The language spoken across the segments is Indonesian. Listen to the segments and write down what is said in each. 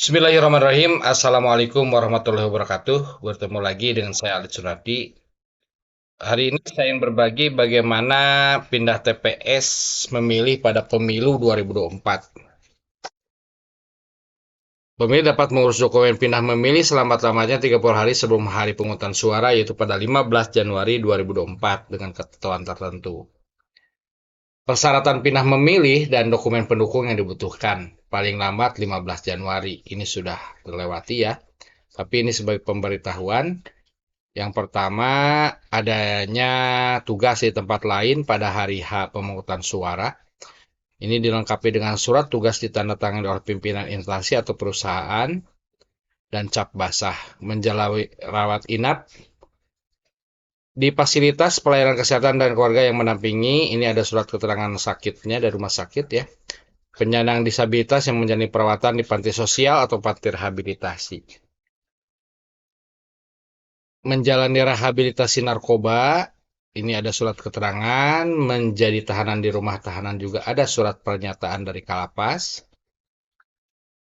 Bismillahirrahmanirrahim. Assalamualaikum warahmatullahi wabarakatuh. Bertemu lagi dengan saya Alid Sunardi. Hari ini saya ingin berbagi bagaimana pindah TPS memilih pada pemilu 2024. Pemilih dapat mengurus dokumen pindah memilih selambat-lambatnya 30 hari sebelum hari pemungutan suara, yaitu pada 15 Januari 2024 dengan ketentuan tertentu. Persyaratan pindah memilih dan dokumen pendukung yang dibutuhkan paling lambat 15 Januari. Ini sudah terlewati ya. Tapi ini sebagai pemberitahuan. Yang pertama, adanya tugas di tempat lain pada hari H pemungutan suara. Ini dilengkapi dengan surat tugas ditandatangani oleh pimpinan instansi atau perusahaan dan cap basah. Menjalani rawat inap di fasilitas pelayanan kesehatan dan keluarga yang mendampingi. Ini ada surat keterangan sakitnya dari rumah sakit ya. Penyandang disabilitas yang menjalani perawatan di panti sosial atau panti rehabilitasi. Menjalani rehabilitasi narkoba, ini ada surat keterangan. Menjadi tahanan di rumah tahanan juga ada surat pernyataan dari Kalapas.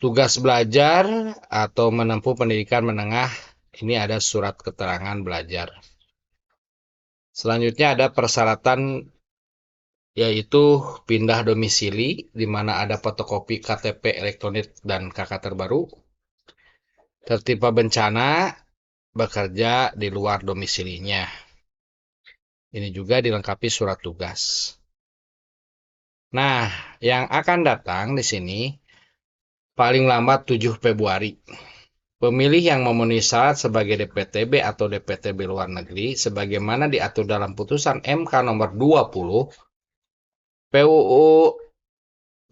Tugas belajar atau menempuh pendidikan menengah, ini ada surat keterangan belajar. Selanjutnya ada persyaratan, yaitu pindah domisili, di mana ada fotokopi KTP elektronik dan KK terbaru. Tertimpa bencana, bekerja di luar domisilinya. Ini juga dilengkapi surat tugas. Nah, yang akan datang di sini paling lambat 7 Februari. Pemilih yang memenuhi syarat sebagai DPTB atau DPTB luar negeri sebagaimana diatur dalam putusan MK nomor 20 PUU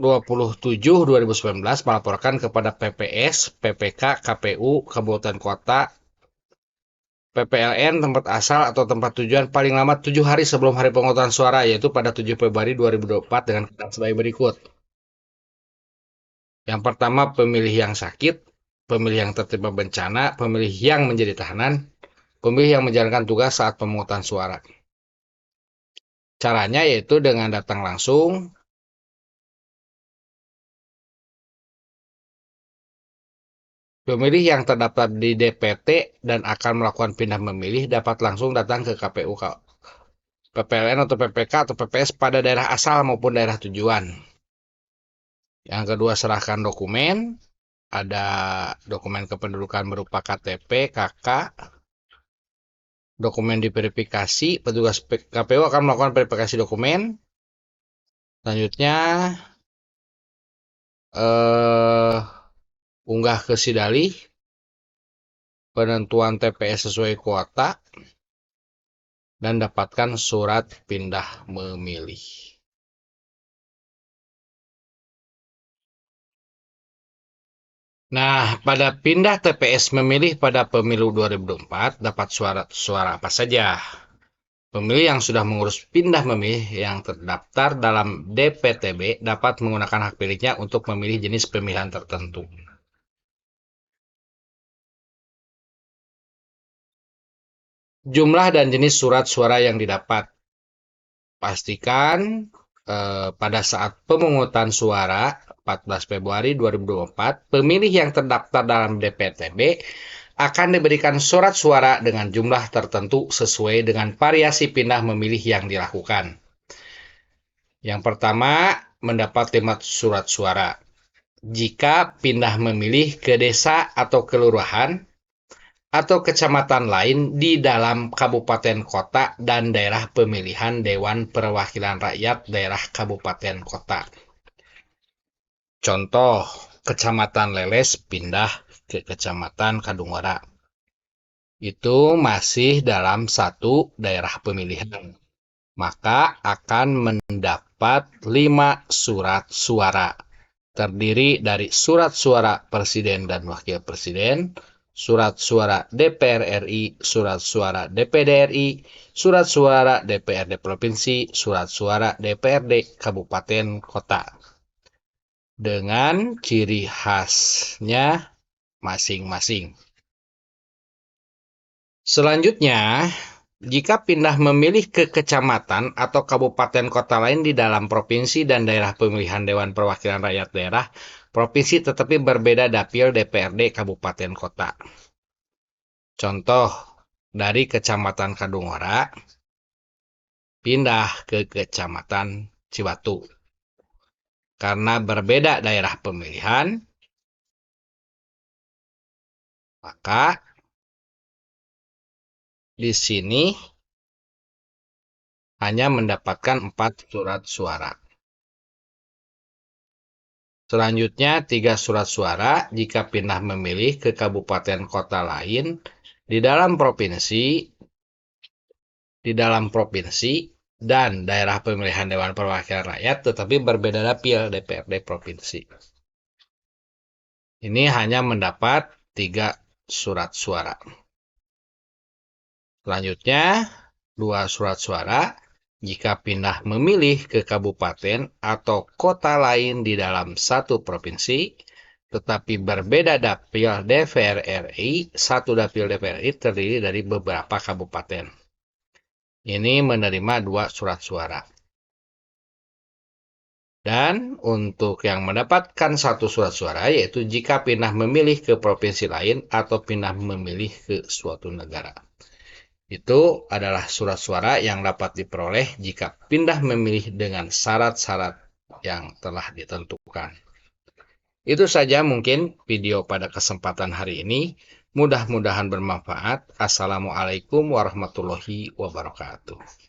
27 2019 melaporkan kepada PPS, PPK, KPU, Kabupaten Kota, PPLN, tempat asal atau tempat tujuan paling lambat 7 hari sebelum hari pemungutan suara, yaitu pada 7 Februari 2024 dengan ketentuan sebagai berikut. Yang pertama, pemilih yang sakit, pemilih yang tertimpa bencana, pemilih yang menjadi tahanan, pemilih yang menjalankan tugas saat pemungutan suara. Caranya yaitu dengan datang langsung. Pemilih yang terdaftar di DPT dan akan melakukan pindah memilih dapat langsung datang ke KPU, PPLN atau PPK atau PPS pada daerah asal maupun daerah tujuan. Yang kedua, serahkan dokumen. Ada dokumen kependudukan berupa KTP, KK, dokumen diverifikasi. Petugas KPU akan melakukan verifikasi dokumen. Selanjutnya, unggah ke Sidalih, penentuan TPS sesuai kuota, dan dapatkan surat pindah memilih. Nah, pada pindah TPS memilih pada pemilu 2024 dapat suara apa saja. Pemilih yang sudah mengurus pindah memilih yang terdaftar dalam DPTB dapat menggunakan hak pilihnya untuk memilih jenis pemilihan tertentu. Jumlah dan jenis surat suara yang didapat. Pastikan pada saat pemungutan suara 14 Februari 2024, pemilih yang terdaftar dalam DPTB akan diberikan surat suara dengan jumlah tertentu sesuai dengan variasi pindah memilih yang dilakukan. Yang pertama, mendapat 5 surat suara. Jika pindah memilih ke desa atau kelurahan atau kecamatan lain di dalam kabupaten kota dan daerah pemilihan Dewan Perwakilan Rakyat daerah kabupaten kota. Contoh, Kecamatan Leles pindah ke Kecamatan Kadungora. Itu masih dalam satu daerah pemilihan. Maka akan mendapat 5 surat suara. Terdiri dari surat suara Presiden dan Wakil Presiden, surat suara DPR RI, surat suara DPD RI, surat suara DPRD Provinsi, surat suara DPRD Kabupaten Kota. Dengan ciri khasnya masing-masing. Selanjutnya, jika pindah memilih ke kecamatan atau kabupaten kota lain di dalam provinsi dan daerah pemilihan Dewan Perwakilan Rakyat daerah, provinsi tetapi berbeda dapil DPRD kabupaten kota. Contoh, dari Kecamatan Kadungora pindah ke Kecamatan Cibatu. Karena berbeda daerah pemilihan, maka di sini hanya mendapatkan 4 surat suara. Selanjutnya, 3 surat suara jika pindah memilih ke kabupaten kota lain di dalam provinsi dan daerah pemilihan Dewan Perwakilan Rakyat, tetapi berbeda dapil DPRD provinsi. Ini hanya mendapat 3 surat suara. Selanjutnya, 2 surat suara jika pindah memilih ke kabupaten atau kota lain di dalam satu provinsi, tetapi berbeda dapil DPR RI, satu dapil DPR RI terdiri dari beberapa kabupaten. Ini menerima 2 surat suara. Dan untuk yang mendapatkan 1 surat suara, yaitu jika pindah memilih ke provinsi lain atau pindah memilih ke suatu negara. Itu adalah surat suara yang dapat diperoleh jika pindah memilih dengan syarat-syarat yang telah ditentukan. Itu saja mungkin video pada kesempatan hari ini. Mudah-mudahan bermanfaat. Assalamualaikum warahmatullahi wabarakatuh.